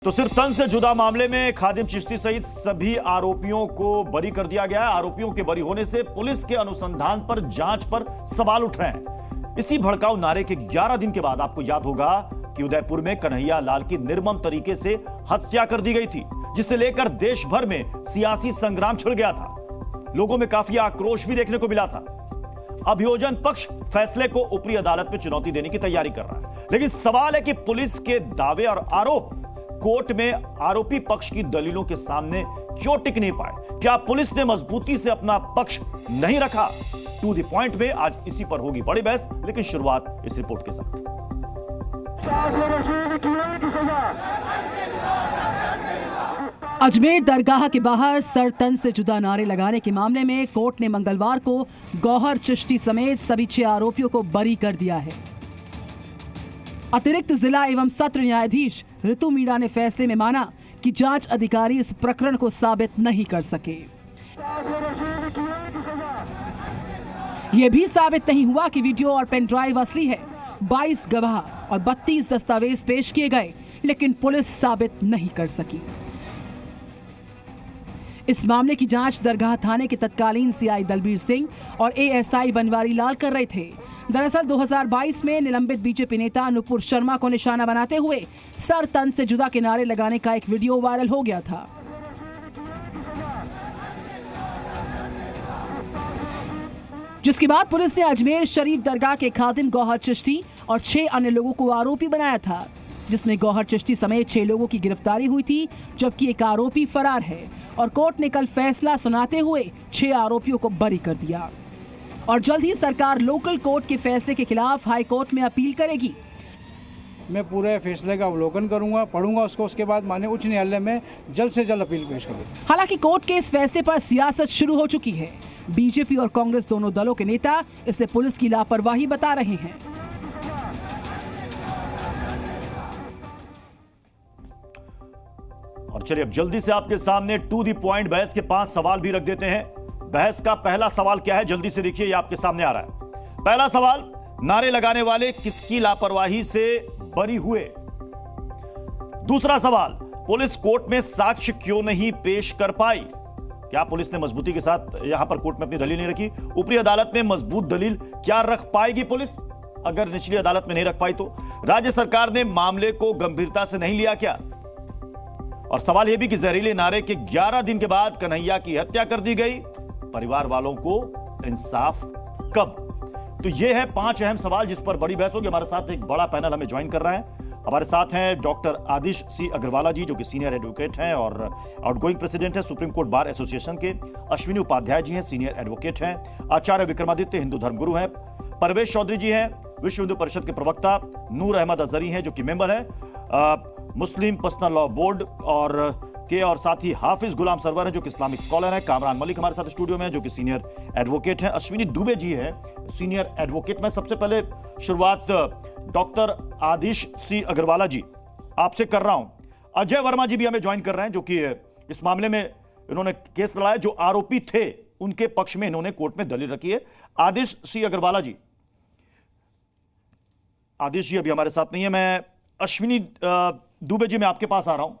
तो सिर्फ तन से जुदा मामले में खादिम चिश्ती सहित सभी आरोपियों को बरी कर दिया गया है। आरोपियों के बरी होने से पुलिस के अनुसंधान पर, जांच पर सवाल उठ रहे हैं। इसी भड़काऊ नारे के 11 दिन के बाद आपको याद होगा कि उदयपुर में कन्हैया लाल की निर्मम तरीके से हत्या कर दी गई थी, जिसे लेकर देश भर में सियासी संग्राम छिड़ गया था। लोगों में काफी आक्रोश भी देखने को मिला था। अभियोजन पक्ष फैसले को ऊपरी अदालत में चुनौती देने की तैयारी कर रहा है, लेकिन सवाल है कि पुलिस के दावे और आरोप कोर्ट में आरोपी पक्ष की दलीलों के सामने क्यों टिक नहीं पाए। क्या पुलिस ने मजबूती से अपना पक्ष नहीं रखा? टू द पॉइंट में आज इसी पर होगी बड़ी बहस, लेकिन शुरुआत इस रिपोर्ट के साथ। अजमेर दरगाह के बाहर सर तन से जुदा नारे लगाने के मामले में कोर्ट ने मंगलवार को गौहर चिश्ती समेत सभी 6 आरोपियों को बरी कर दिया है। अतिरिक्त जिला एवं सत्र न्यायाधीश ऋतु मीणा ने फैसले में माना कि जांच अधिकारी इस प्रकरण को साबित नहीं कर सके। यह भी साबित नहीं हुआ कि वीडियो और पेन ड्राइव असली है। 22 गवाह और 32 दस्तावेज पेश किए गए, लेकिन पुलिस साबित नहीं कर सकी। इस मामले की जांच दरगाह थाने के तत्कालीन सीआई दलबीर सिंह और एएसआई बनवारी लाल कर रहे थे। दरअसल 2022 में निलंबित बीजेपी नेता नुपुर शर्मा को निशाना बनाते हुए सर तन से जुदा के नारे लगाने का एक वीडियो वायरल हो गया था। जिसके बाद पुलिस ने अजमेर शरीफ दरगाह के खादिम गौहर चिश्ती और 6 अन्य लोगों को आरोपी बनाया था, जिसमें गौहर चिश्ती समेत 6 लोगों की गिरफ्तारी हुई थी, जबकि एक आरोपी फरार है। और कोर्ट ने कल फैसला सुनाते हुए 6 आरोपियों को बरी कर दिया। और जल्द ही सरकार लोकल कोर्ट के फैसले के खिलाफ हाई कोर्ट में अपील करेगी। मैं पूरे फैसले का अवलोकन करूंगा, पढ़ूंगा उसको, उसके बाद माननीय उच्च न्यायालय में जल्द से जल्द अपील पेश करूंगा। हालांकि कोर्ट के इस फैसले पर सियासत शुरू हो चुकी है। बीजेपी और कांग्रेस दोनों दलों के नेता इसे पुलिस की लापरवाही बता रहे हैं। और चलिए अब जल्दी से आपके सामने टू द पॉइंट बहस के 5 सवाल भी रख देते हैं। बहस का पहला सवाल क्या है, जल्दी से देखिए, ये आपके सामने आ रहा है। पहला सवाल, नारे लगाने वाले किसकी लापरवाही से बरी हुए? दूसरा सवाल, पुलिस कोर्ट में साक्ष्य क्यों नहीं पेश कर पाई? क्या पुलिस ने मजबूती के साथ यहां पर कोर्ट में अपनी दलील नहीं रखी? ऊपरी अदालत में मजबूत दलील क्या रख पाएगी पुलिस, अगर निचली अदालत में नहीं रख पाई तो? राज्य सरकार ने मामले को गंभीरता से नहीं लिया क्या? और सवाल यह भी कि जहरीले नारे के 11 दिन के बाद कन्हैया की हत्या कर दी गई, परिवार वालों को इंसाफ कब? तो ये है 5 अहम सवाल जिस पर बड़ी बहस होगी। हमारे साथ एक बड़ा पैनल हमें ज्वाइन कर रहा है। हमारे साथ हैं डॉक्टर आदिश सी अग्रवाला जी, जो कि सीनियर एडवोकेट हैं और आउटगोइंग प्रेसिडेंट हैं सुप्रीम कोर्ट बार एसोसिएशन के। अश्विनी उपाध्याय जी हैं, सीनियर एडवोकेट हैं। आचार्य विक्रमादित्य हिंदू धर्मगुरु हैं। परवेश चौधरी जी हैं, विश्व हिंदू परिषद के प्रवक्ता। नूर अहमद अजहरी हैं, जो कि मेंबर है मुस्लिम पर्सनल लॉ बोर्ड और साथ ही हाफिज गुलाम सरवर है, जो कि इस्लामिक स्कॉलर हैं। कामरान मलिक हमारे साथ स्टूडियो में, जो कि सीनियर एडवोकेट हैं। अश्विनी दुबे जी हैं, सीनियर एडवोकेट। मैं सबसे पहले शुरुआत डॉक्टर आदिश सी अग्रवाला जी आपसे कर रहा हूं। अजय वर्मा जी भी हमें ज्वाइन कर रहे हैं, जो कि इस मामले में इन्होंने केस लड़ाया, जो आरोपी थे उनके पक्ष में इन्होंने कोर्ट में दलील रखी है। आदिश सी अग्रवाला जी, आदिश जी अभी हमारे साथ नहीं है। मैं अश्विनी दुबे जी, मैं आपके पास आ रहा हूं।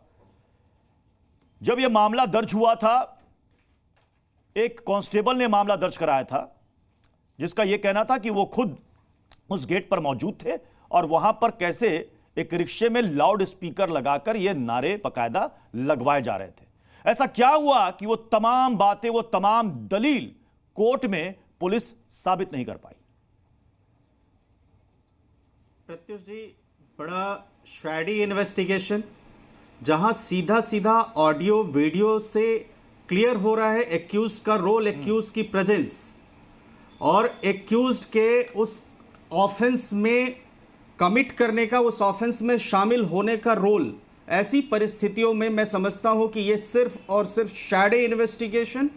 जब यह मामला दर्ज हुआ था, एक कांस्टेबल ने मामला दर्ज कराया था, जिसका यह कहना था कि वो खुद उस गेट पर मौजूद थे और वहां पर कैसे एक रिक्शे में लाउड स्पीकर लगाकर यह नारे बकायदा लगवाए जा रहे थे। ऐसा क्या हुआ कि वो तमाम बातें, वो तमाम दलील कोर्ट में पुलिस साबित नहीं कर पाई? प्रत्युष जी, बड़ा शैडी इन्वेस्टिगेशन, जहां सीधा सीधा ऑडियो वीडियो से क्लियर हो रहा है एक्यूज का रोल, एक्यूज की प्रेजेंस और एक्यूज के उस ऑफेंस में कमिट करने का, उस ऑफेंस में शामिल होने का रोल। ऐसी परिस्थितियों में मैं समझता हूं कि यह सिर्फ और सिर्फ शैडो इन्वेस्टिगेशन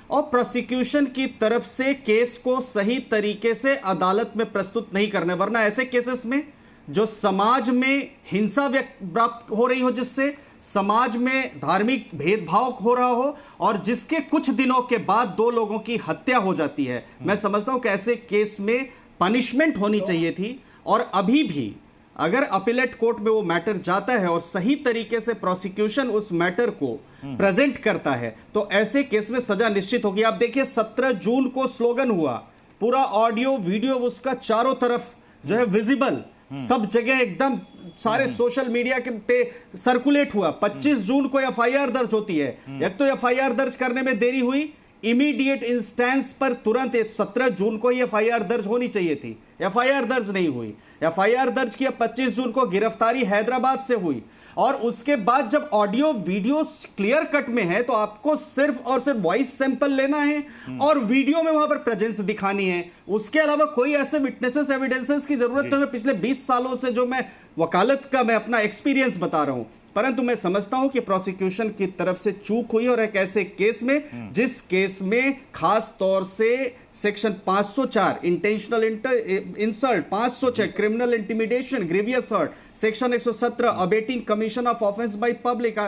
और प्रोसिक्यूशन की तरफ से केस को सही तरीके से अदालत में प्रस्तुत नहीं करने, वरना ऐसे केसेस में जो समाज में हिंसा प्राप्त हो रही हो, जिससे समाज में धार्मिक भेदभाव हो रहा हो और जिसके कुछ दिनों के बाद 2 लोगों की हत्या हो जाती है, मैं समझता हूं कि ऐसे केस में पनिशमेंट होनी चाहिए थी। और अभी भी अगर अपीलेट कोर्ट में वो मैटर जाता है और सही तरीके से प्रोसिक्यूशन उस मैटर को प्रेजेंट करता है तो ऐसे केस में सजा निश्चित होगी। आप देखिए 17 जून को स्लोगन हुआ, पूरा ऑडियो वीडियो उसका चारों तरफ जो है विजिबल, सब जगह एकदम सारे सोशल मीडिया के पे सर्कुलेट हुआ। 25 जून को एफआईआर दर्ज होती है। एक तो एफआईआर दर्ज करने में देरी हुई, इमीडिएट इंस्टेंस पर तुरंत 17 जून को ही एफआईआर दर्ज होनी चाहिए थी, एफआईआर दर्ज नहीं हुई। एफआईआर दर्ज किया 25 जून को, गिरफ्तारी हैदराबाद से हुई और उसके बाद जब ऑडियो वीडियो क्लियर कट में है तो आपको सिर्फ और सिर्फ वॉइस सैंपल लेना है और वीडियो में वहां पर प्रेजेंस दिखानी है। उसके अलावा कोई ऐसे विटनेसेस एविडेंसेस की जरूरत नहीं है। पिछले 20 सालों से जो मैं वकालत का मैं अपना एक्सपीरियंस बता रहा हूं, परंतु मैं समझता हूं कि प्रोसिक्यूशन की तरफ से चूक हुई और एक ऐसे केस में जिस केस में खास तौर से section 504 intentional insult, 506 criminal intimidation, grievous hurt, section 117 abetting commission of offence by public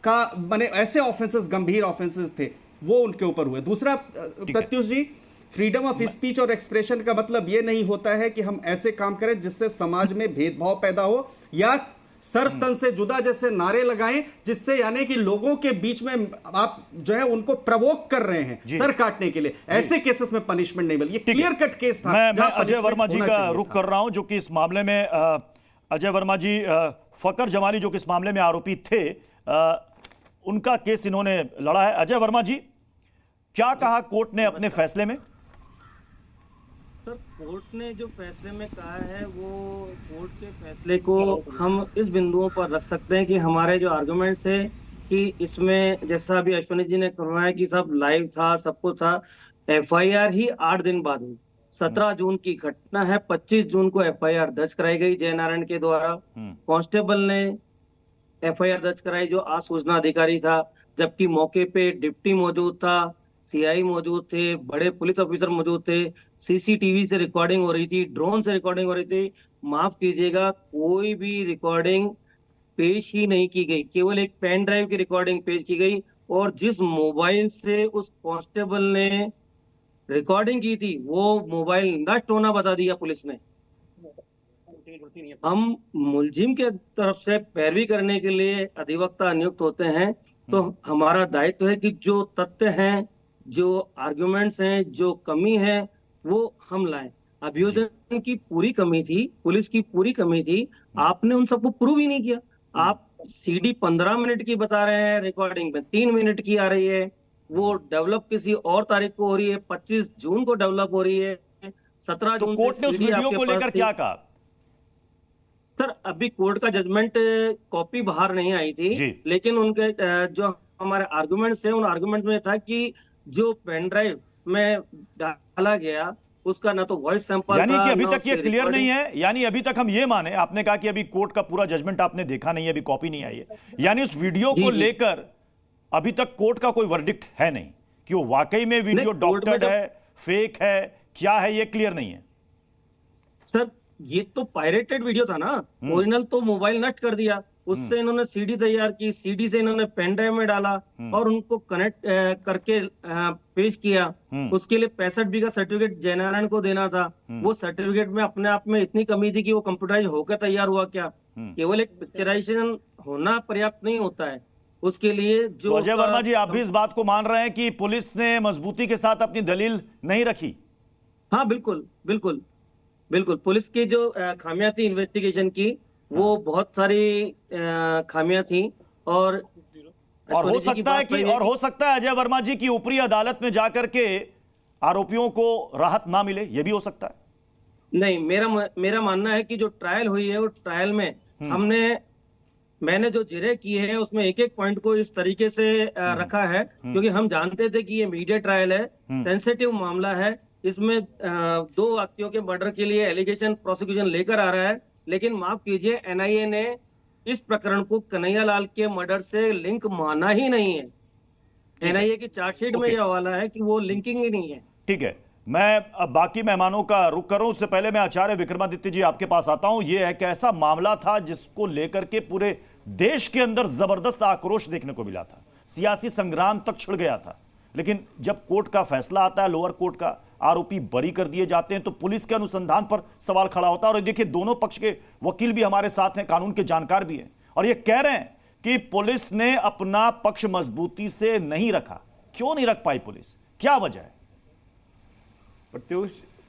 का माने ऐसे ऑफेंसेस, गंभीर ऑफेंसेस थे, वो उनके ऊपर हुए। दूसरा प्रत्युष जी, फ्रीडम ऑफ स्पीच और एक्सप्रेशन का मतलब यह नहीं होता है कि हम ऐसे काम करें जिससे समाज में भेदभाव पैदा हो या सर तन से जुदा जैसे नारे लगाएं, जिससे यानी कि लोगों के बीच में आप जो है उनको प्रवोक कर रहे हैं सर काटने के लिए। ऐसे केसेस में पनिशमेंट नहीं मिली। ये क्लियर कट केस था। मैं अजय वर्मा जी का रुख कर रहा हूं, जो कि इस मामले में अजय वर्मा जी, फकर जमाली जो कि इस मामले में आरोपी थे, उनका केस इन्होंने लड़ा है। अजय वर्मा जी, क्या कहा कोर्ट ने अपने फैसले में? सर, कोर्ट ने जो फैसले में कहा है वो कोर्ट के फैसले को हम इस बिंदुओं पर रख सकते हैं कि हमारे जो आर्गुमेंट्स है कि इसमें जैसा अभी अश्विनी जी ने करवाया कि सब लाइव था, सब कुछ था। एफआईआर ही 8 दिन बाद हुई। 17 जून की घटना है, 25 जून को एफआईआर दर्ज कराई गई जयनारायण के द्वारा। कांस्टेबल ने एफआईआर दर्ज कराई जो आसूचना अधिकारी था, जबकि मौके पे डिप्टी मौजूद था, सीआई मौजूद थे, बड़े पुलिस ऑफिसर मौजूद थे, सीसीटीवी से रिकॉर्डिंग हो रही थी, ड्रोन से रिकॉर्डिंग हो रही थी। माफ कीजिएगा, कोई भी रिकॉर्डिंग पेश ही नहीं की गई, केवल एक पेन ड्राइव की रिकॉर्डिंग पेश की गई। और जिस मोबाइल से उस कांस्टेबल ने रिकॉर्डिंग की थी वो मोबाइल नष्ट होना बता दिया पुलिस ने। हम मुलजिम के तरफ से पैरवी करने के लिए अधिवक्ता नियुक्त होते हैं, तो हमारा दायित्व है कि जो तथ्य हैं, जो आर्गुमेंट्स हैं, जो कमी है वो हम लाएं। अभियोजन की पूरी कमी थी, पुलिस की पूरी कमी थी, आपने उन सबको प्रूव ही नहीं किया। आप सीडी 15 मिनट की बता रहे हैं, रिकॉर्डिंग में 3 मिनट की आ रही है। वो डेवलप किसी और तारीख को हो रही है, 25 जून को डेवलप हो रही है, 17 जून कोर्ट ने उस वीडियो को लेकर क्या कहा? सर, अभी कोर्ट का जजमेंट कॉपी बाहर नहीं आई थी, लेकिन उनके जो हमारे आर्गुमेंट्स हैं, उन आर्गुमेंट में था कि जो पेन ड्राइव में डाला गया उसका ना तो वॉइस सैंपल, यानी कि अभी तक ये क्लियर नहीं है। यानी अभी तक हम ये माने, आपने कहा कि अभी कोर्ट का पूरा जजमेंट आपने देखा नहीं है, अभी कॉपी नहीं आई है, यानी उस वीडियो को लेकर अभी तक कोर्ट का कोई वर्डिक्ट है नहीं कि वो वाकई में वीडियो डॉक्टर्ड है, फेक है, क्या है, ये क्लियर नहीं है। सर, ये तो पायरेटेड वीडियो था ना, ओरिजिनल तो मोबाइल नष्ट कर दिया, उससे इन्होंने सीडी तैयार की, सीडी से इन्होंने पेन ड्राइव में डाला और उनको कनेक्ट करके पेश किया। उसके लिए 65 B का सर्टिफिकेट जयनारायण को देना था। वो सर्टिफिकेट में अपने आप में इतनी कमी थी कि वो कंप्यूटराइज होकर तैयार हुआ क्या? केवल एक पिक्चराइजेशन होना पर्याप्त नहीं होता है, उसके लिए जो तो अजय वर्मा जी, आप भी इस बात को मान रहे हैं कि पुलिस ने मजबूती के साथ अपनी दलील नहीं रखी? हाँ, बिल्कुल बिल्कुल बिल्कुल। पुलिस की जो खामियां थी इन्वेस्टिगेशन की, वो बहुत सारी खामियां थी। और हो सकता है कि अजय वर्मा जी की ऊपरी अदालत में जाकर के आरोपियों को राहत ना मिले, यह भी हो सकता है। नहीं, मेरा मानना है कि जो ट्रायल हुई है, वो ट्रायल में मैंने जो जिरे किए हैं उसमें एक एक पॉइंट को इस तरीके से रखा है, क्योंकि हम जानते थे कि ये मीडिया ट्रायल है, सेंसिटिव मामला है। इसमें 2 व्यक्तियों के मर्डर के लिए एलिगेशन प्रोसिक्यूशन लेकर आ रहा है, लेकिन माफ कीजिए, एनआईए ने इस प्रकरण को कन्हैयालाल के मर्डर से लिंक माना ही नहीं है। एनआईए की चार्जशीट में यह हवाला है कि वो लिंकिंग ही नहीं है। ठीक है, मैं अब बाकी मेहमानों का रुख करूं, उससे पहले मैं आचार्य विक्रमादित्य जी आपके पास आता हूं। यह एक ऐसा मामला था जिसको लेकर के पूरे देश के अंदर जबरदस्त आक्रोश देखने को मिला था, सियासी संग्राम तक छिड़ गया था। लेकिन जब कोर्ट का फैसला आता है, लोअर कोर्ट का, आरोपी बरी कर दिए जाते हैं, तो पुलिस के अनुसंधान पर सवाल खड़ा होता है। और देखिए, दोनों पक्ष के वकील भी हमारे साथ हैं, कानून के जानकार भी हैं, और ये कह रहे हैं कि पुलिस ने अपना पक्ष मजबूती से नहीं रखा। क्यों नहीं रख पाई पुलिस, क्या वजह है?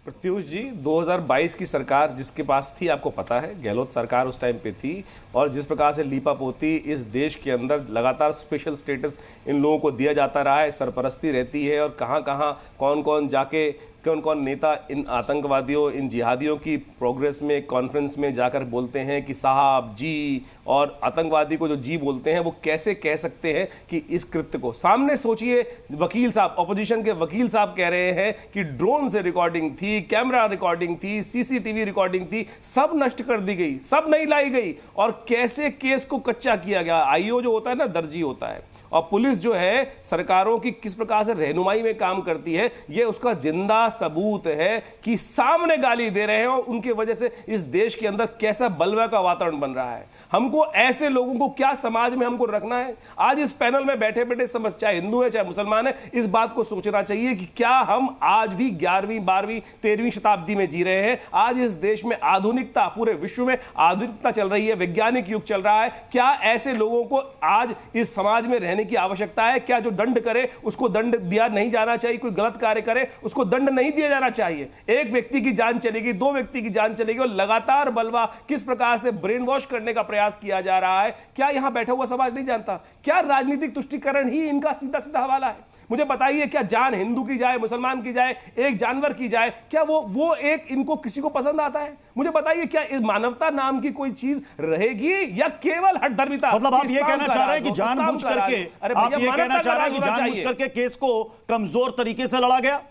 प्रत्युष जी, 2022 की सरकार जिसके पास थी, आपको पता है, गहलोत सरकार उस टाइम पे थी, और जिस प्रकार से लीपापोती इस देश के अंदर लगातार स्पेशल स्टेटस इन लोगों को दिया जाता रहा है, सरपरस्ती रहती है, और कहां कहां कौन कौन जाके, कौन कौन नेता इन आतंकवादियों, इन जिहादियों की प्रोग्रेस में, कॉन्फ्रेंस में जाकर बोलते हैं कि साहब जी, और आतंकवादी को जो जी बोलते हैं, वो कैसे कह सकते हैं कि इस कृत्य को, सामने सोचिए, वकील साहब, ऑपोजिशन के वकील साहब कह रहे हैं कि ड्रोन से रिकॉर्डिंग थी, कैमरा रिकॉर्डिंग थी, सीसीटीवी रिकॉर्डिंग थी, सब नष्ट कर दी गई, सब नहीं लाई गई, और कैसे केस को कच्चा किया गया। आईओ जो होता है ना, दर्जी होता है, और पुलिस जो है सरकारों की किस प्रकार से रहनुमाई में काम करती है, यह उसका जिंदा सबूत है कि सामने गाली दे रहे हैं, और उनकी वजह से इस देश के अंदर कैसा बलवा का वातावरण बन रहा है। हमको ऐसे लोगों को क्या समाज में हमको रखना है? आज इस पैनल में बैठे बैठे समझ, चाहे हिंदू है चाहे मुसलमान है, इस बात को सोचना चाहिए कि क्या हम आज भी 11वीं 12वीं 13वीं शताब्दी में जी रहे हैं? आज इस देश में आधुनिकता, पूरे विश्व में आधुनिकता चल रही है, वैज्ञानिक युग चल रहा है। क्या ऐसे लोगों को आज इस समाज में रहने की आवश्यकता है? क्या जो दंड करे उसको दंड दिया नहीं जाना चाहिए? कोई गलत कार्य करे उसको दंड नहीं दिया जाना चाहिए? एक व्यक्ति की जान चलेगी, 2 व्यक्ति की जान चलेगी, और लगातार बलवा किस प्रकार से ब्रेन वॉश करने का प्रयास किया जा रहा है, क्या यहां बैठा हुआ समाज नहीं जानता? क्या राजनीतिक तुष्टीकरण ही इनका सीधा सीधा हवाला है? मुझे बताइए, क्या जान हिंदू की जाए, मुसलमान की जाए, एक जानवर की जाए, क्या वो एक इनको किसी को पसंद आता है? मुझे बताइए, क्या इस मानवता नाम की कोई चीज रहेगी, या केवल हठधर्मिता? मतलब आप ये कहना चाह रहे हैं कि जानबूझ करके, आप ये कहना चाह रहे हैं कि जानबूझ करके केस को कमजोर तरीके से लड़ा गया?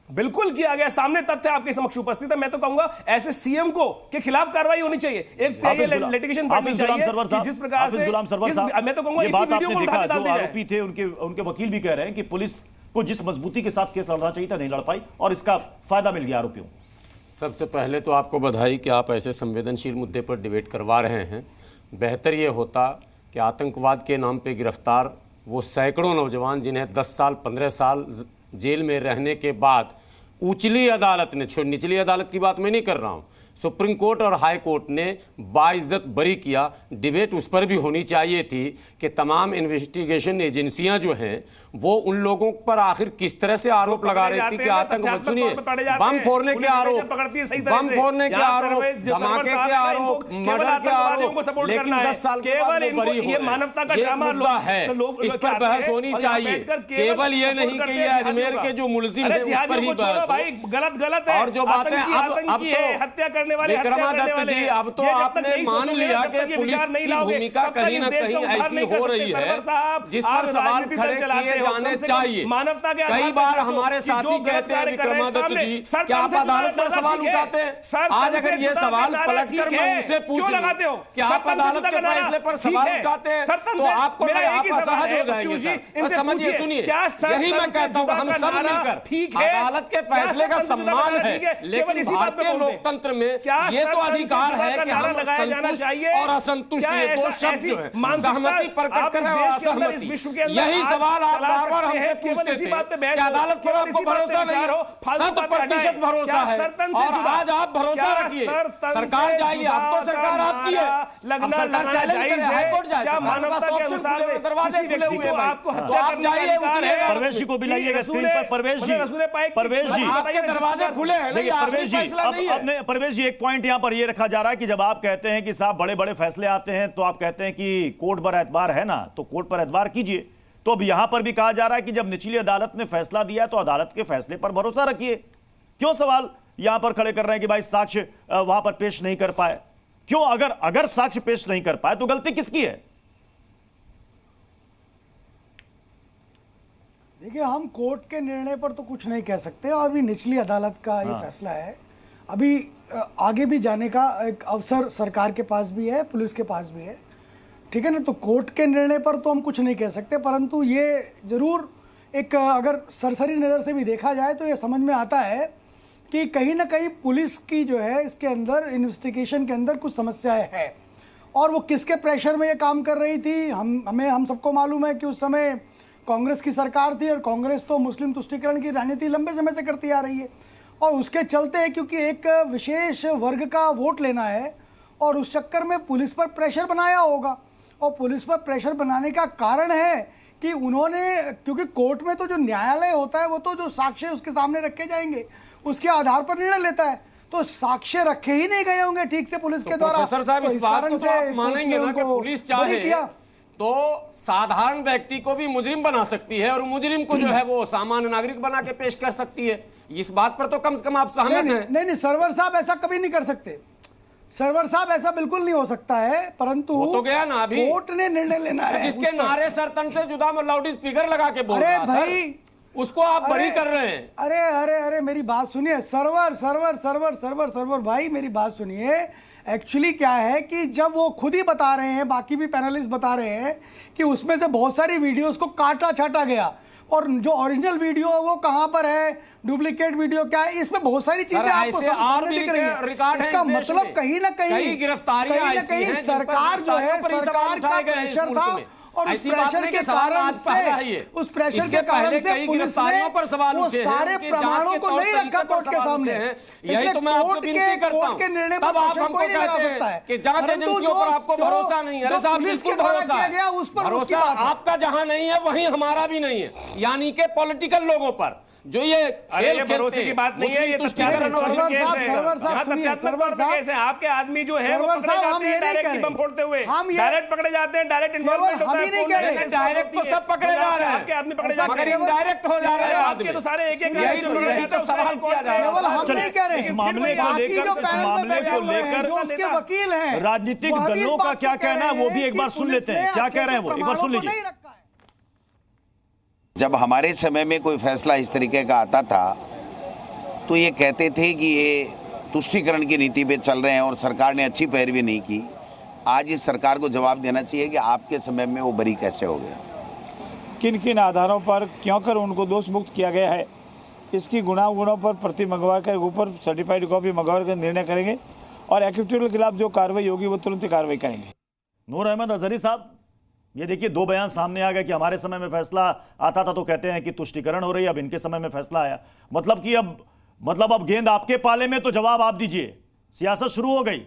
बिल्कुल किया गया, सामने तथ्य आपके समक्ष उपस्थित है। मैं तो कहूंगा ऐसे सीएम को के खिलाफ कार्रवाई होनी चाहिए, एक लिटिगेशन बढ़नी चाहिए कि जिस प्रकार से, मैं तो कहूंगा इसी वीडियो को उठा के डाल दिया जाए। आरोपी थे, उनके वकील भी कह रहे हैं कि पुलिस को जिस मजबूती के साथ केस लड़ना चाहिए था, नहीं लड़ पाई, और इसका फायदा मिल गया आरोपियों। सबसे पहले तो आपको बधाई कि आप ऐसे संवेदनशील मुद्दे पर डिबेट करवा रहे हैं। बेहतर ये होता कि आतंकवाद के नाम पे गिरफ्तार वो सैकड़ों नौजवान, जिन्हें 10 साल 15 साल जेल में रहने के बाद उचली अदालत ने, निचली अदालत की बात मैं नहीं कर रहा हूँ, सुप्रीम कोर्ट और हाई कोर्ट ने बाइज्जत बरी किया। डिबेट उस पर भी होनी चाहिए थी कि तमाम इन्वेस्टिगेशन एजेंसियां जो हैं वो उन लोगों पर आखिर किस तरह से आरोप लगा रही थी कि आतंकवाद, सुनिए, बम फोड़ने के आरोप, बम फोड़ने के आरोप, धमाके के आरोप, मर्डर के आरोप, लेकिन 10 साल के बाद वो बरी हो गए। ये मुद्दा है, इस पर बहस होनी चाहिए। केवल ये नहीं कि ये अजमेर के जो मुलजिम है उस पर ही बहस हो। गलत है, और जो बातें अब तो विक्रमादित्य जी, अब तो आपने मान लिया कि पुलिस की भूमिका कहीं ना कहीं ऐसी हो रही है जिस पर सवाल खड़े किए जाने चाहिए। कई बार हमारे साथी कहते हैं, विक्रमादित्य जी, क्या आप अदालत पर सवाल उठाते हैं? आज अगर ये सवाल पलटकर मैं उनसे पूछ लूं कि आप अदालत के फैसले पर सवाल उठाते हैं तो आपको आप असहज हो जाएंगे सर। समझिए, सुनिए, यही मैं कहता हूं, हम सब मिलकर, अदालत के फैसले का सम्मान है, लेकिन भारतीय लोकतंत्र में ये तो अधिकार है कि हम संतुष्ट और असंतुष्ट, ये 2 शब्द जो है, सहमति प्रकट करें और असहमति। यही सवाल आप बार-बार हमसे पूछते थे कि अदालत पर आपको भरोसा नहीं, 100% भरोसा है, और आज आप भरोसा रखिए, सरकार जाएगी, अब तो सरकार आपकी है, अब सरकार चैलेंज करे, हाईकोर्ट जाए, सरकार के पास ऑप्शन खुले हुए, दरवाजे खुले हुए हैं भाई, तो आप जाइए, उठिएगा। परवेश जी को भी लाइएगा स्क्रीन पर। परवेश जी, आपके दरवाजे खुले हैं, देखिए परवेश जी, एक पॉइंट यहां पर यह रखा जा रहा है कि जब आप कहते हैं कि साहब बड़े बड़े फैसले आते हैं तो आप कहते हैं कि कोर्ट पर एतबार है ना, तो कोर्ट पर एतबार कीजिए। तो अब यहां पर भी कहा जा रहा है कि जब निचली अदालत ने फैसला दिया तो अदालत के फैसले पर भरोसा रखिए। क्यों सवाल यहां पर खड़े कर रहे हैं कि भाई साक्ष्य वहां पर पेश नहीं कर पाए? क्यों? अगर साक्ष्य पेश नहीं कर पाए तो गलती किसकी है? देखिए, हम कोर्ट के निर्णय पर तो कुछ नहीं कह सकते, और अभी निचली अदालत का ये फैसला है, अभी आगे भी जाने का एक अवसर सरकार के पास भी है, पुलिस के पास भी है, ठीक है ना। तो कोर्ट के निर्णय पर तो हम कुछ नहीं कह सकते, परंतु ये जरूर एक, अगर सरसरी नज़र से भी देखा जाए तो ये समझ में आता है कि कहीं ना कहीं पुलिस की जो है इसके अंदर, इन्वेस्टिगेशन के अंदर कुछ समस्याएं हैं, और वो किसके प्रेशर में ये काम कर रही थी, हम सबको मालूम है कि उस समय कांग्रेस की सरकार थी और कांग्रेस तो मुस्लिम तुष्टीकरण की राजनीति लंबे समय से करती आ रही है और उसके चलते क्योंकि एक विशेष वर्ग का वोट लेना है और उस चक्कर में पुलिस पर प्रेशर बनाया होगा। और पुलिस पर प्रेशर बनाने का कारण है कि उन्होंने, क्योंकि कोर्ट में तो जो न्यायालय होता है वो तो जो साक्ष्य उसके सामने रखे जाएंगे उसके आधार पर निर्णय लेता है, तो साक्ष्य रखे ही नहीं गए होंगे ठीक से पुलिस के द्वारा। प्रोफेसर साहब, इस बात को तो आप मानेंगे ना कि पुलिस चाहे तो साधारण व्यक्ति को भी मुजरिम बना सकती है और मुजरिम को जो है वो सामान्य नागरिक बना के पेश कर सकती है। इस बात पर तो कम से कम आप सहमत हैं? नहीं, सरवर साहब ऐसा कभी नहीं कर सकते। सरवर साहब ऐसा बिल्कुल नहीं हो सकता है, परंतु वो तो गया ना, अभी कोर्ट ने निर्णय लेना है। जिसके नारे सर तन से जुदा में लाउड स्पीकर लगा के बोल रहा है भाई, उसको आप बरी कर रहे हैं। अरे अरे अरे मेरी बात सुनिए, सरवर सरवर सरवर सरवर सरवर भाई मेरी बात सुनिए। एक्चुअली क्या है कि जब वो खुद ही बता रहे हैं, बाकी भी पैनलिस्ट बता रहे हैं कि उसमें से बहुत सारी वीडियोस को काटा छाटा गया और जो ओरिजिनल वीडियो है वो कहां पर है, डुप्लीकेट वीडियो क्या है, इसमें बहुत सारी चीजें आपको सामने दिख रही है। इसका मतलब कहीं ना कहीं सरकार जो है, सरकार का प्रेशर था और उस प्रेशर के कारण से, उस प्रेशर के कारण से पुलिस ने वो सारे प्रमाणों को नहीं रखा कोर्ट के सामने। यही तो मैं आपसे विनती करता हूं। तब आप हमको कहते हैं कि जांच एजेंसियों पर आपको भरोसा नहीं है। अरे साहब, बिल्कुल भरोसा है। भरोसा आपका जहां नहीं है वहीं हमारा भी नहीं है, यानी कि पॉलिटिकल लोगों पर जो ये भरोसे की बात नहीं है, ये तुष्टीकरण और केस है, तथ्यात्मक केस है। आपके आदमी जो है वो पकड़े जाते हैं डायरेक्ट बम फोड़ते हुए, डायरेक्ट पकड़े जाते हैं, डायरेक्ट इन्वॉल्वमेंट होता है। डायरेक्ट तो सब पकड़े जा रहे हैं, आपके आदमी पकड़े जाते हैं, मगर इनडायरेक्ट हो जा रहे हैं। आपके तो सारे एक एक यही तो सवाल किया जा रहा है। इस मामले को लेकर उसके वकील हैं, राजनीतिक दलों का क्या कहना है वो भी एक बार सुन लेते हैं। क्या कह रहे हैं वो, एक बार सुन लीजिए। जब हमारे समय में कोई फैसला इस तरीके का आता था तो ये कहते थे कि ये तुष्टीकरण की नीति पे चल रहे हैं और सरकार ने अच्छी पैरवी नहीं की। आज इस सरकार को जवाब देना चाहिए कि आपके समय में वो बरी कैसे हो गए, किन किन आधारों पर क्यों कर उनको दोष मुक्त किया गया है, इसकी गुणों पर प्रति मंगवा कर ऊपर सर्टिफाइड कॉपी मंगवा कर निर्णय करेंगे और एक्यूटेड के खिलाफ जो कार्रवाई होगी वो तुरंत कार्रवाई करेंगे। नूर अहमद अजहरी साहब, ये देखिए दो बयान सामने आ गए कि हमारे समय में फैसला आता था तो कहते हैं कि तुष्टीकरण हो रही है, अब इनके समय में फैसला आया, मतलब अब गेंद आपके पाले में, तो जवाब आप दीजिए। सियासत शुरू हो गई।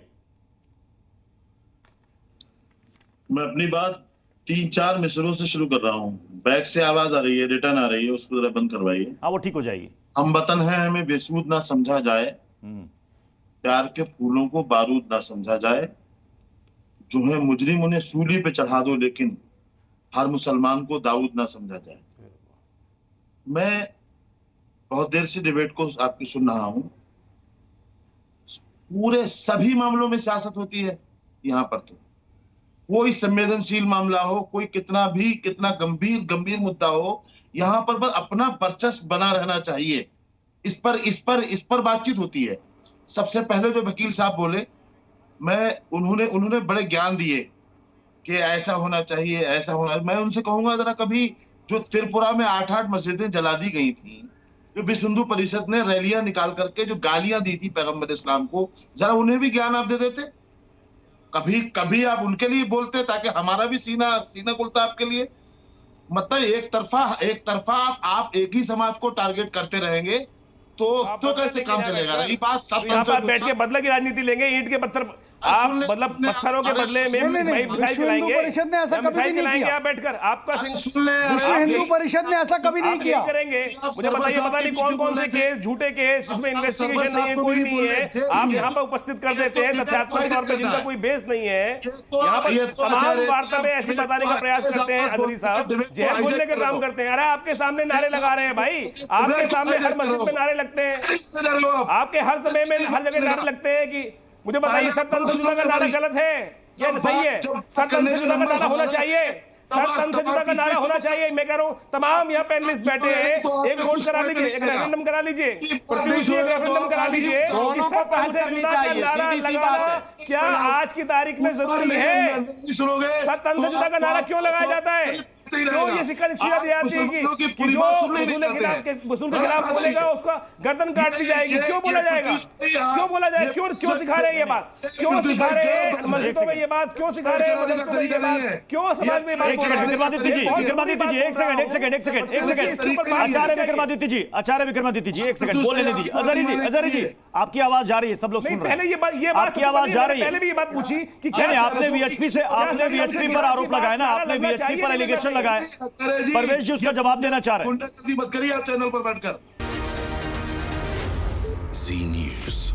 मैं अपनी बात 3-4 मिसरों से शुरू कर रहा हूं। बैक से आवाज आ रही है, रिटर्न आ रही है, उसको जरा बंद करवाइए। हाँ, वो ठीक हो जाएगी। हम वतन है, हमें बेसूद ना समझा जाए, प्यार के फूलों को बारूद ना समझा जाए, जो है मुजरिम उन्हें सूली पे चढ़ा दो, लेकिन हर मुसलमान को दाऊद ना समझा जाए। मैं बहुत देर से डिबेट को आपकी सुन रहा हूं। पूरे सभी मामलों में सियासत होती है। यहां पर तो कोई संवेदनशील मामला हो, कोई कितना गंभीर मुद्दा हो, यहां पर बस अपना वर्चस्व बना रहना चाहिए। इस पर बातचीत होती है। सबसे पहले जो वकील साहब बोले, उन्होंने बड़े ज्ञान दिए कि ऐसा होना चाहिए, ऐसा होना। मैं उनसे कहूंगा जरा, कभी जो त्रिपुरा में 8 मस्जिदें जला दी गई थी, जो विश्व हिंदू परिषद ने रैलियां निकाल करके जो गालियां दी थी पैगंबर इस्लाम को, जरा उन्हें भी ज्ञान आप दे देते। कभी आप उनके लिए बोलते ताकि हमारा भी सीना खुलता आपके लिए। मतलब एक तरफा आप एक ही समाज को टारगेट करते रहेंगे तो कैसे काम चलेगा? रही बात सब बैठ के बदले की राजनीति लेंगे, ईंट के पत्थर, आप मतलब पत्थरों के बदले में मिसाइल चलाएंगे, परिषद ने ऐसा कभी नहीं किया। आप बैठकर आपका विश्व हिंदू परिषद ने ऐसा कभी नहीं किया। करेंगे मुझे बताइए, पता नहीं कौन से केस, झूठे केस जिसमें इन्वेस्टिगेशन नहीं है, कोई नहीं है, आप यहाँ पर उपस्थित कर देते हैं तथ्यात्मक तौर पर, जिनका कोई बेस नहीं है। यहाँ पर तमाम वार्ता में ऐसे बताने का प्रयास करते हैं अजहरी साहब, जहर बोलने का काम करते हैं। अरे आपके सामने नारे लगा रहे हैं भाई, आपके सामने हर मस्जिद में नारे लगते हैं, आपके हर समय में हर जगह नारे लगते हैं कि मुझे बताइए, सर तन से जुदा का नारा गलत है या सही है? सर तन से जुदा का नारा होना चाहिए, सर तन से जुदा का नारा होना चाहिए। मैं कह रहा हूँ तमाम यहाँ पैनलिस्ट बैठे हैं, एक वोट करा लीजिए, एक रेफरेंडम करा लीजिए, प्रत्युषी रेफरेंडम करा लीजिए। क्या आज की तारीख में जरूरी है? सर तन से जुदा का नारा क्यों लगाया जाता है? क्यों ये सिक्का शिक्षा दी जाती है कि जो वसूल के खिलाफ बोलेगा उसका गर्दन काट दी जाएगी? क्यों बोला जाएगा? क्यों बोला जाएगा? क्यों सिखा रहे हैं ये बात? क्यों सिखा रहे हैं मस्जिदों में ये बात? क्यों सिखा रहे हैं मदरसों में ये बात? क्यों समाज में बात? विक्रमादित्य जी, एक सेकंड, आचार्य विक्रमादित्य जी, एक सेकंड बोलने दीजिए। अजहरी जी, आपकी आवाज जा रही है, सब लोग सुन रहे हैं। पहले ये बात आपकी आवाज जा रही है। पहले भी ये बात पूछी कि आपने वीएचपी पर आरोप लगाया ना, आपने वीएचपी पर एलिगेशन लगाया, परवेश जी उसका जवाब देना चाह रहे हैं। मत करिए आप चैनल पर बैठकर। जी न्यूज़।